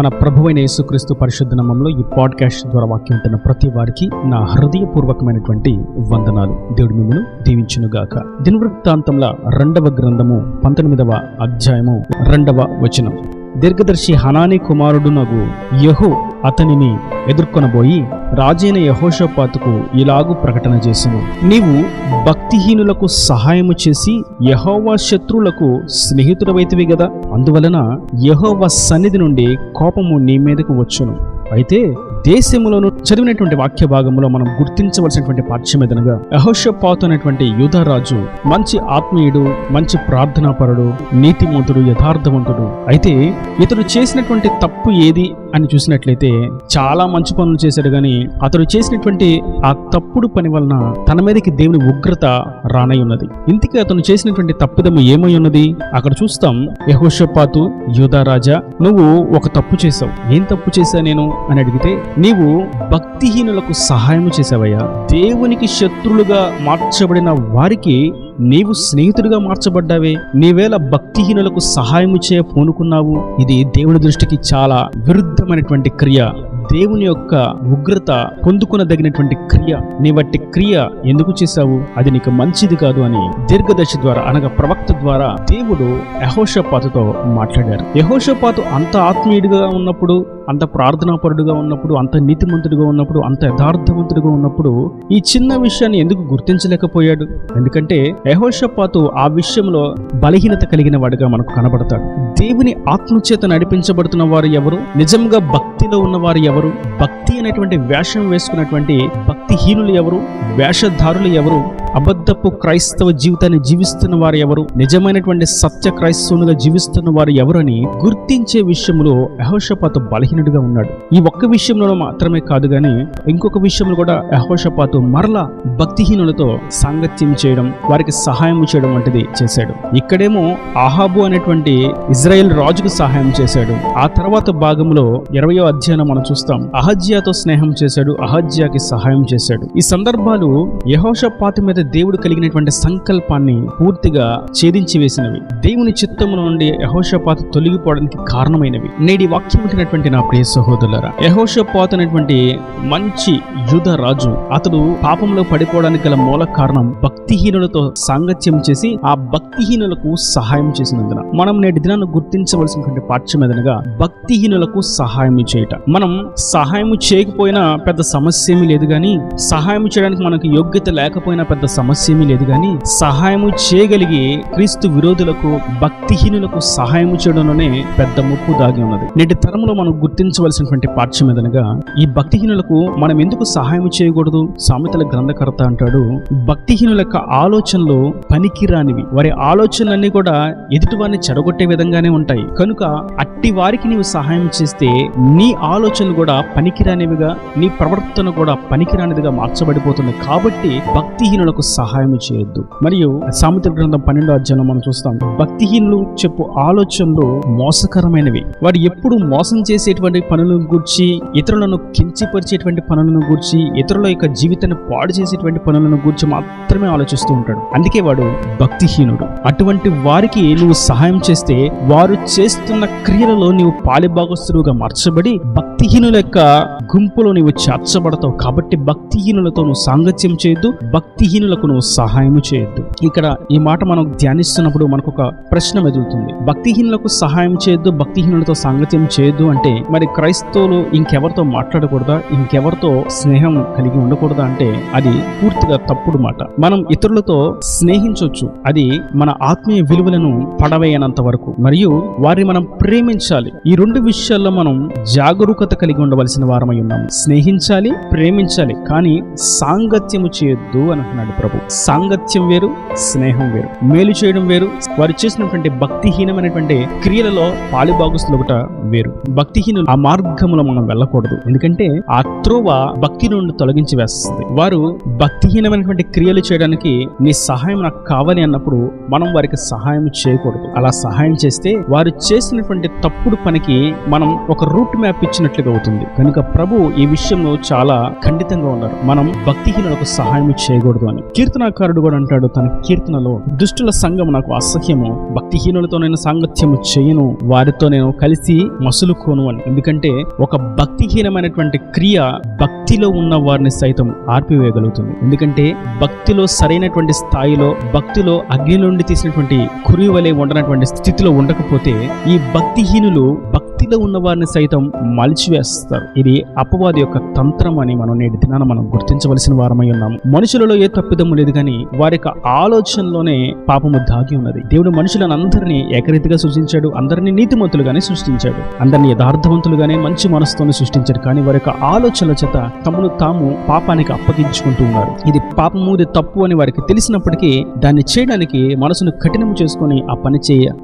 మన ప్రభువైన యేసుక్రీస్తు పరిశుద్ధ నామములో ఈ పాడ్కాస్ట్ ద్వారా వాక్యం వింటున్న ప్రతి వారికి నా హృదయపూర్వకమైనటువంటి వందనాలు. దేవుడు మిమ్మల్ని దీవించునుగాక. దినవృత్తాంతంలో 2వ గ్రంథము 19వ అధ్యాయము 2వ వచనం. దీర్ఘదర్శి హనానీ కుమారుడునగు యెహూ అతనిని ఎదుర్కొనబోయి రాజైన యెహోషాపాతుకు ఇలాగు ప్రకటన చేసెను. నీవు భక్తిహీనులకు సహాయము చేసి యెహోవా శత్రువులకు స్నేహితుడవైతివి గదా, అందువలన యెహోవా సన్నిధి నుండి కోపము నీ మీదకు వచ్చును. అయితే దేశములోను చదివినటువంటి వాక్య భాగంలో మనం గుర్తించవలసినటువంటి పాఠ్యం ఏదనగా, యెహోషాపాతు అనేటువంటి యూదారాజు మంచి ఆత్మీయుడు, మంచి ప్రార్థనాపరుడు, నీతిమంతుడు, యథార్థవంతుడు. అయితే ఇతడు చేసినటువంటి తప్పు ఏది అని చూసినట్లయితే చాలా మంచి పనులు చేశాడు, కానీ అతడు చేసినటువంటి ఆ తప్పుడు పని వలన తన మీదకి దేవుని ఉగ్రత రానై ఉన్నది. ఇంతకీ అతను చేసినటువంటి తప్పిదము ఏమై ఉన్నది అక్కడ చూస్తాం. యెహోషాపాతు, యూదారాజా, నువ్వు ఒక తప్పు చేశావు. ఏం తప్పు చేశా నేను అని అడిగితే, నీవు భక్తిహీనులకు సహాయము చేసావయ్యా. దేవునికి శత్రులుగా మార్చబడిన వారికి నీవు స్నేహితుడిగా మార్చబడ్డావే. నీవేళ భక్తిహీనులకు సహాయము చేయ పూనుకున్నావు. ఇది దేవుని దృష్టికి చాలా విరుద్ధమైనటువంటి క్రియ, దేవుని యొక్క ఉగ్రత పొందుకునదగినటువంటి క్రియ. నీ వట్టి క్రియ ఎందుకు చేశావు? అది నీకు మంచిది కాదు అని దీర్ఘదర్శి ద్వారా అనగా ప్రవక్త ద్వారా దేవుడు యెహోషాపాతుతో మాట్లాడారు. యెహోషాపాతు అంత ఆత్మీయుడిగా ఉన్నప్పుడు, అంత ప్రార్థనాపరుడుగా ఉన్నప్పుడు, అంత నీతిమంతుడిగా ఉన్నప్పుడు, అంత యథార్థవంతుడిగా ఉన్నప్పుడు ఈ చిన్న విషయాన్ని ఎందుకు గుర్తించలేకపోయాడు? ఎందుకంటే యెహోషాపాతు ఆ విషయంలో బలహీనత కలిగిన వాడిగా మనకు కనబడతాడు. దేవుని ఆత్మచేత నడిపించబడుతున్న వారు ఎవరు? నిజంగా భక్తిలో ఉన్నవారు ఎవరు? భక్తి అనేటువంటి వేషం వేసుకున్నటువంటి భక్తిహీనులు ఎవరు? వేషధారులు ఎవరు? అబద్ధపు క్రైస్తవ జీవితాన్ని జీవిస్తున్న వారు ఎవరు? నిజమైనటువంటి సత్య క్రైస్తవునిగా జీవిస్తున్న వారు ఎవరు అని గుర్తించే విషయంలో యెహోషాపాతు బలహీనుడిగా ఉన్నాడు. ఈ ఒక్క విషయంలో మాత్రమే కాదు, గాని ఇంకొక విషయంలో కూడా యెహోషాపాతు మరలా భక్తిహీనులతో సాంగత్యం చేయడం, వారికి సహాయం చేయడం వంటిది చేశాడు. ఇక్కడేమో ఆహాబు అనేటువంటి ఇజ్రాయెల్ రాజుకు సహాయం చేశాడు. ఆ తర్వాత భాగంలో 20వ అధ్యాయం మనం చూస్తాం, అహజ్యాతో స్నేహం చేశాడు, అహజ్యాకి సహాయం చేశాడు. ఈ సందర్భాలు యెహోషాపాతు మీద దేవుడు కలిగినటువంటి సంకల్పాన్ని పూర్తిగా ఛేదించి వేసినవి. దేవుని చిత్తముల నుండి యెహోషాపాతు తొలగిపోవడానికి కారణమైనవి. నేటి వాక్యం ఉంటున్నటువంటి నా ప్రియ సహోదరులారా, యెహోషాపాతు అనేటువంటి మంచి యూదా రాజు, అతడు పాపంలో పడిపోవడానికి గల మూల కారణం భక్తిహీనులతో సాంగత్యం చేసి ఆ భక్తిహీనులకు సహాయం చేసినందున. మనం నేటి దినాన్ని గుర్తించవలసినటువంటి పాఠ్యం ఏదనగా, భక్తిహీనులకు సహాయం చేయట. మనం సహాయం చేయకపోయినా పెద్ద సమస్య ఏమీ లేదు, కానీ సహాయం చేయడానికి మనకు యోగ్యత లేకపోయినా పెద్ద సమస్య ఏమీ లేదు, కానీ సహాయం చేయగలిగి క్రీస్తు విరోధులకు, భక్తిహీనులకు సహాయం చేయడంలోనే పెద్ద ముప్పు దాగి ఉన్నది. నేటి తరంలో మనం గుర్తించవలసినటువంటి పాఠ్యం ఏదనగా, ఈ భక్తిహీనులకు మనం ఎందుకు సహాయం చేయకూడదు? సామెతల గ్రంథకర్త అంటాడు, భక్తిహీనుల యొక్క ఆలోచనలు పనికిరానివి. వారి ఆలోచనలన్నీ కూడా ఎదుటివారిని చెడగొట్టే విధంగానే ఉంటాయి. కనుక అట్టి వారికి నీవు సహాయం చేస్తే నీ ఆలోచనలు కూడా పనికిరానివిగా, నీ ప్రవర్తన కూడా పనికిరానిదిగా మార్చబడిపోతుంది. కాబట్టి భక్తిహీనులకు సహాయం చేయొద్దు. మరియు సామెతల గ్రంథం 12వ అధ్యాయంలో మనం చూస్తాం, భక్తిహీనులు చెప్పు ఆలోచనలు మోసకరమైనవి. వారు ఎప్పుడు మోసం చేసేటువంటి పనులను గూర్చి, ఇతరులను కించిపరిచేటువంటి పనులను గూర్చి, ఇతరుల యొక్క జీవితాన్ని పాడు చేసేటువంటి పనులను గూర్చి మాత్రమే ఆలోచిస్తూ ఉంటాడు. అందుకే వాడు భక్తిహీనుడు. అటువంటి వారికి నువ్వు సహాయం చేస్తే వారు చేస్తున్న క్రియలలో నీవు పాలిభాగస్తులుగా మార్చబడి భక్తిహీనుల యొక్క గుంపులో నీవు చేర్చబడతావు. కాబట్టి భక్తిహీనులతో నువ్వు సాంగత్యం చేయొద్దు, భక్తిహీనులకు నువ్వు సహాయం చేయొద్దు. ఇక్కడ ఈ మాట మనం ధ్యానిస్తున్నప్పుడు మనకు ఒక ప్రశ్న మెదులుతుంది. భక్తిహీనులకు సహాయం చేయొద్దు, భక్తిహీనులతో సాంగత్యం చేయొద్దు అంటే మరి క్రైస్తవులు ఇంకెవరితో మాట్లాడకూడదా? ఇంకెవరితో స్నేహం కలిగి ఉండకూడదా? అంటే అది పూర్తిగా తప్పుడు మాట. మనం ఇతరులతో స్నేహించవచ్చు, అది మన ఆత్మీయ విలువలను పడవేయనంత వరకు, మరియు వారిని మనం ప్రేమించాలి. ఈ రెండు విషయాల్లో మనం జాగరూకత కలిగి ఉండవలసిన వారమై ఉన్నాము. స్నేహించాలి, ప్రేమించాలి, కానీ సాంగత్యము చేయొద్దు అని అంటున్నాడు ప్రభు. సాంగత్యం వేరు, స్నేహం వేరు. మేలు చేయడం వేరు, వారు చేసినటువంటి భక్తిహీనమైనటువంటి క్రియలలో పాలిభాగస్తులుట వేరు. భక్తిహీనులు ఆ మార్గంలో మనం వెళ్ళకూడదు. ఎందుకంటే ఆ త్రోవ భక్తి నుండి తొలగించి వేస్తుంది. వారు భక్తిహీనమైనటువంటి క్రియలు చేయడానికి నీ సహాయం నాకు కావాలి అన్నప్పుడు మనం వారికి సహాయం చేయకూడదు. అలా సహాయం చేస్తే వారు చేసినటువంటి తప్పుడు పనికి మనం ఒక రూట్ మ్యాప్ ఇచ్చినట్లుగా అవుతుంది. కనుక ప్రభు ఈ విషయంలో చాలా ఖండితంగా ఉన్నారు. మనం భక్తిహీనులకు సహాయం చేయకూడదు అని. కీర్తనాకారుడు కూడా అంటాడు తన కీర్తనలో, దుష్టుల సంఘం నాకు అసహ్యం వాక్యము, భక్తిహీనులతో నేను సాంగత్యము చేయను, వారితో నేను కలిసి మసులుకోను అని. ఎందుకంటే ఒక భక్తిహీనమైనటువంటి క్రియ భక్తిలో ఉన్న వారిని సైతం ఆర్పివేయగలుగుతుంది. ఎందుకంటే భక్తిలో సరైనటువంటి స్థాయిలో, భక్తిలో అగ్ని నుండి తీసినటువంటి కురి వలె ఉండనటువంటి స్థితిలో ఉండకపోతే ఈ భక్తిహీనులు భక్తిలో ఉన్న వారిని సైతం మలిచివేస్తారు. ఇది అపవాది యొక్క తంత్రం అని మనం నేటి దినాన మనం గుర్తించవలసిన వారమై ఉన్నాము. మనుషులలో ఏ తప్పిదము లేదు కానీ వారి యొక్క ఆలోచనలోనే పాపము దాగి ఉన్నది. దేవుడు మనుషులను అందరినీ ఏకరీతిగా సృష్టించాడు, అందరినీ నీతిమంతులుగానే సృష్టించాడు, అందరినీ యథార్థవంతులుగానే మంచి మనసుతోనే సృష్టించాడు. కానీ వారి యొక్క ఆలోచనల చేత తమను తాము పాపానికి అప్పగించుకుంటూ ఉన్నారు. ఇది పాపము, ఇది తప్పు అని వారికి తెలిసినప్పటికీ దాన్ని చేయడానికి మనసును కఠినం చేసుకొని ఆ పని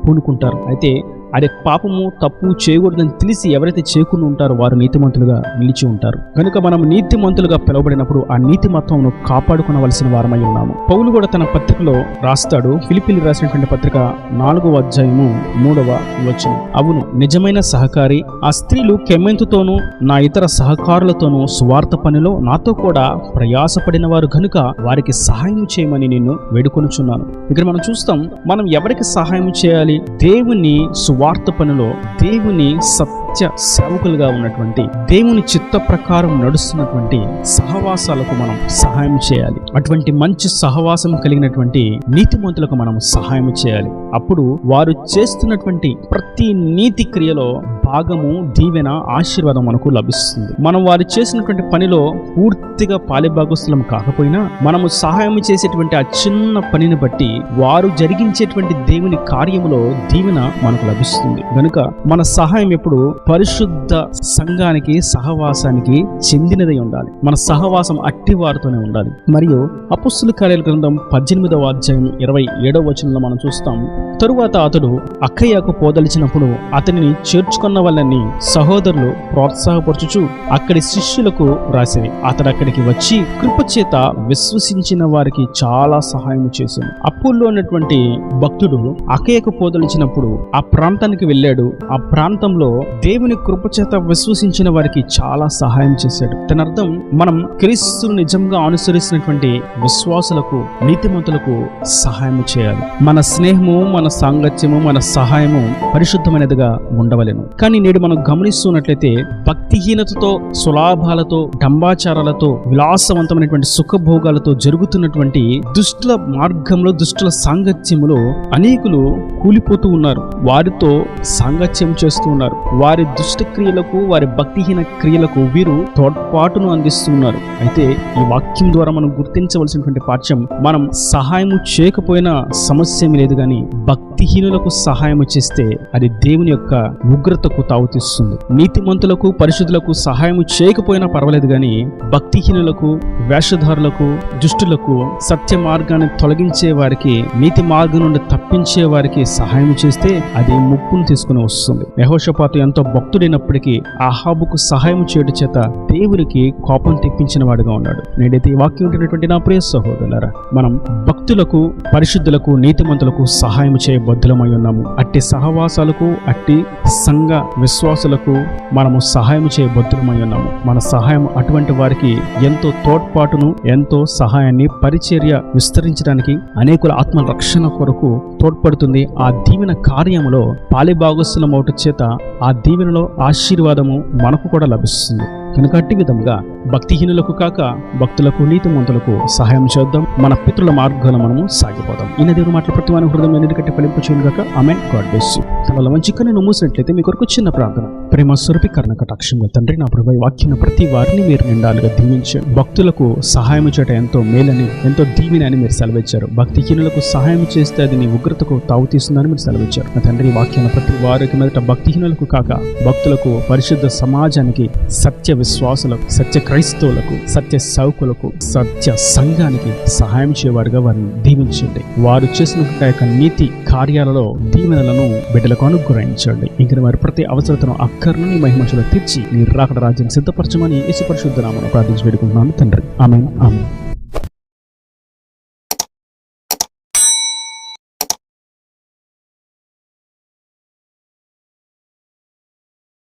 పూనుకుంటారు. అయితే అదే పాపము, తప్పు చేయకూడదని తెలిసి ఎవరైతే చేయకుండా ఉంటారో వారు నీతిమంతులుగా నిలిచి ఉంటారు. కనుక మనం నీతిమంతులుగా పిలువబడినప్పుడు ఆ నీతిమత్వమును కాపాడుకోవలసిన వారమై ఉన్నాము. పౌలు కూడా తన పత్రికలో రాస్తాడు. ఫిలిప్పీయులకు రాసినటువంటి పత్రిక 4వ అధ్యాయము 3వ వచనం, అవును నిజమైన సహకారి ఆ స్త్రీలు కెమెంతుతోనూ నా ఇతర సహకారులతోనూ సువార్త పనిలో నాతో కూడా ప్రయాసపడిన వారు కనుక వారికి సహాయం చేయమని నిన్ను వేడుకొనుచున్నాను. ఇక్కడ మనం చూస్తాం, మనం ఎవరికి సహాయం చేయాలి? దేవుని సువార్త పనిలో, దేవుని సత్య సేవకులుగా ఉన్నటువంటి, దేవుని చిత్త ప్రకారం నడుస్తున్నటువంటి సహవాసాలకు మనం సహాయం చేయాలి. అటువంటి మంచి సహవాసం కలిగినటువంటి నీతిమంతులకు మనం సహాయం చేయాలి. అప్పుడు వారు చేస్తున్నటువంటి ప్రతి నీతి క్రియలో భాగము, దీవెన, ఆశీర్వాదం మనకు లభిస్తుంది. మనం వారు చేసినటువంటి పనిలో పూర్తిగా పాలిభాగస్తులం కాకపోయినా మనము సహాయం చేసేటువంటి ఆ చిన్న పనిని బట్టి వారు జరిగించేటువంటి దేవుని కార్యములో దీవెన మనకు లభిస్తుంది. కనుక మన సహాయం ఎప్పుడు పరిశుద్ధ సంఘానికి, సహవాసానికి చెందినదై ఉండాలి. మన సహవాసం అట్టి వారితోనే ఉండాలి. మరియు అపొస్తలుల కార్యాల గ్రంథం 18వ అధ్యాయం 27వ వచనంలో మనం చూస్తాం, తరువాత అతడు అక్కయ్యకు పోదలిచినప్పుడు అతనిని చేర్చుకున్న వాళ్ళని సహోదరులు ప్రోత్సాహపరచుచు అక్కడి శిష్యులకు రాసిరి. అతడు అక్కడికి వచ్చి కృపచేత విశ్వసించిన వారికి చాలా సహాయం చేశాను. అప్పుల్లో ఉన్నటువంటి భక్తుడు అక్కయ్యకు పోదలిచినప్పుడు ఆ ప్రాంతానికి వెళ్ళాడు. ఆ ప్రాంతంలో దేవుని కృపచేత విశ్వసించిన వారికి చాలా సహాయం చేశాడు. తన అర్థం, మనం క్రీస్తును నిజంగా అనుసరిస్తున్నటువంటి విశ్వాసులకు, నీతిమంతులకు సహాయం చేయాలి. మన స్నేహము, మన సాంగత్యము, మన సహాయము పరిశుద్ధమైనదిగా ఉండవలెను. కానీ నేడు మనం గమనిస్తున్నట్లయితే భక్తిహీనతతో, సులాభాలతో, డంబాచారాలతో, విలాసవంతమైనటువంటి సుఖభోగాలతో జరుగుతున్నటువంటి దుష్టుల మార్గంలో, దుష్టుల సాంగత్యములో అనేకులు కూలిపోతూ ఉన్నారు. వారితో సాంగత్యం చేస్తూ ఉన్నారు. వారి దుష్ట క్రియలకు, వారి భక్తిహీన క్రియలకు వీరు తోడ్పాటును అందిస్తున్నారు. అయితే ఈ వాక్యం ద్వారా మనం గుర్తించవలసినటువంటి పాఠ్యం, మనం సహాయం చేయకపోయినా సమస్య లేదు, కానీ భక్తిహీనులకు సహాయం చేస్తే అది దేవుని యొక్క ఉగ్రతకు తావుతీస్తుంది. నీతిమంతులకు, పరిశుద్ధులకు సహాయం చేయకపోయినా పర్వాలేదు, కానీ భక్తిహీనులకు, వేషధారులకు, దుష్టులకు, సత్య మార్గాన్ని తొలగించే వారికి, నీతి మార్గం నుండి తప్పించే వారికి సహాయం చేస్తే అది ముప్పును తీసుకుని వస్తుంది. యెహోషాపాతు ఎంతో భక్తుడైనప్పటికీ అహాబుకు సహాయం చేయడం చేత దేవునికి కోపం తెప్పించిన వాడుగా ఉన్నాడు. నేడైతే ఈ వాక్యం ఉంటున్నటువంటి నా ప్రియ సహోదరులారా, మనం భక్తులకు, పరిశుద్ధులకు, నీతిమంతులకు సహాయం చేయబద్ధులమై ఉన్నాము. అట్టి సహవాసాలకు, అట్టి సంఘ విశ్వాసులకు మనము సహాయం చేయబద్ధులమై ఉన్నాము. మన సహాయం అటువంటి వారికి ఎంతో తోడ్పాటును, ఎంతో సహాయాన్ని, పరిచర్య విస్తరించడానికి, అనేకుల ఆత్మ రక్షణ కొరకు తోడ్పడుతుంది. ఆ దీవెన కార్యములో పాలిభాగస్తులమౌట చేత ఆ దీవెనలో ఆశీర్వాదము మనకు కూడా లభిస్తుంది. కనుక అట్టి విధంగా భక్తిహీనులకు కాక భక్తులకు, నీతిమంతులకు సహాయం చేద్దాం. మన పితృల మార్గాలు మనము సాగిపోదాం. ఈ దేవుని మాటలు ప్రతి వాని హృదయం ఎన్నికట్టి ఫలింపు చేయను గాక. ఆమేన్. God bless you. తనలో మంచి కన్నును మూసినట్లయితే మీ కొరకు చిన్న ప్రార్థన. ప్రేమ స్వరూపి కరుణ కటాక్షంగా తండ్రి, నా ప్రభువా, వాక్యం ప్రతి వారిని మీరు నిండాలుగా దీవించండి. భక్తులకు సహాయం చేయటం ఎంతో మేలని, ఎంతో దీవెనని మీరు సెలవిచ్చారు. భక్తిహీనులకు సహాయం చేస్తే అది నీ ఉగ్రతకు తావు తీస్తుందని మీరు సెలవిచ్చారు. నా తండ్రి, వాక్యం ప్రతి వారికి మీదట భక్తిహీనులకు కాక భక్తులకు, పరిశుద్ధ సమాజానికి, సత్య విశ్వాసులకు, సత్య క్రైస్తవులకు, సత్య సేవకులకు, సత్య సంఘానికి సహాయం చేయవారుగా వారిని దీవించండి. వారు చేసినటువంటి యొక్క నీతి కార్యాలలో దీవెనలను బిడ్డలకు అనుగ్రహించండి. ఇంకా వారి ప్రతి అవసరతను, అక్కర్ను నీ మహిమలో తీర్చి నీ రాకడ రాజ్యం సిద్ధపరచమని యేసు పరిశుద్ధ నామమున ప్రార్థించి వేడుకుంటున్నాను తండ్రి. ఆమేన్. ఆమేన్.